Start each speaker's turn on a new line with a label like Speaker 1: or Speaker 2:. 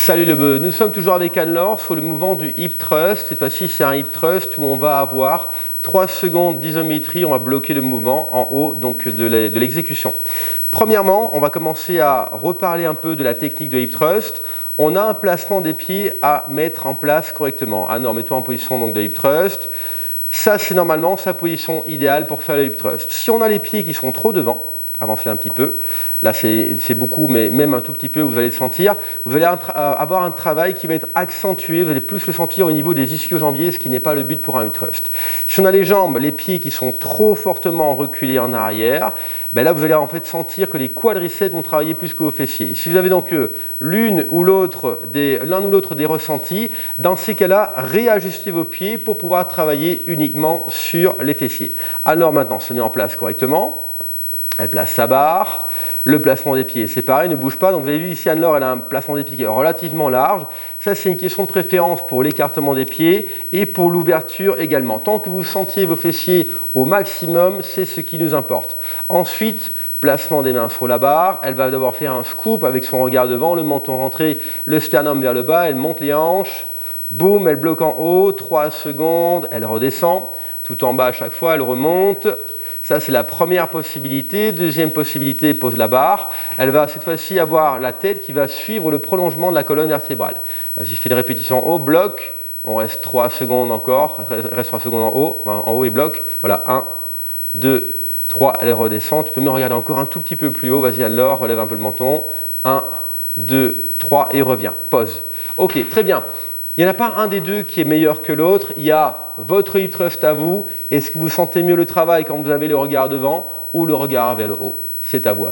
Speaker 1: Salut le bœuf, nous sommes toujours avec Anne-Laure sur le mouvement du hip thrust. Cette fois-ci, c'est un hip thrust où on va avoir 3 secondes d'isométrie, on va bloquer le mouvement en haut donc de l'exécution. Premièrement, on va commencer à reparler un peu de la technique de hip thrust. On a un placement des pieds à mettre en place correctement. Anne-Laure, mets-toi en position donc, de hip thrust. Ça, c'est normalement sa position idéale pour faire le hip thrust. Si on a les pieds qui sont trop devant, avancez un petit peu. Là, c'est beaucoup, mais même un tout petit peu, vous allez le sentir. Vous allez avoir un travail qui va être accentué. Vous allez plus le sentir au niveau des ischio-jambiers, ce qui n'est pas le but pour un hip thrust. Si on a les jambes, les pieds qui sont trop fortement reculés en arrière, ben là, vous allez en fait sentir que les quadriceps vont travailler plus que vos fessiers. Si vous avez donc l'un ou l'autre des ressentis, dans ces cas-là, réajustez vos pieds pour pouvoir travailler uniquement sur les fessiers. Alors maintenant, se met en place correctement. Elle place sa barre, le placement des pieds, c'est pareil, ne bouge pas. Donc vous avez vu ici Anne-Laure, elle a un placement des pieds qui est relativement large. Ça, c'est une question de préférence pour l'écartement des pieds et pour l'ouverture également. Tant que vous sentiez vos fessiers au maximum, c'est ce qui nous importe. Ensuite, placement des mains sur la barre. Elle va d'abord faire un scoop avec son regard devant, le menton rentré, le sternum vers le bas. Elle monte les hanches, boum, elle bloque en haut, 3 secondes, elle redescend. Tout en bas à chaque fois, elle remonte. Ça, c'est la première possibilité. Deuxième possibilité, pose la barre. Elle va cette fois-ci avoir la tête qui va suivre le prolongement de la colonne vertébrale. Vas-y, fais une répétition en haut, bloc. On reste 3 secondes encore. Reste 3 secondes en haut et bloc. Voilà, 1, 2, 3. Elle redescend. Tu peux me regarder encore un tout petit peu plus haut. Vas-y, alors, relève un peu le menton. 1, 2, 3 et reviens. Pause. Ok, très bien. Il n'y en a pas un des deux qui est meilleur que l'autre. Il y a votre hip thrust à vous. Est-ce que vous sentez mieux le travail quand vous avez le regard devant ou le regard vers le haut? C'est à vous.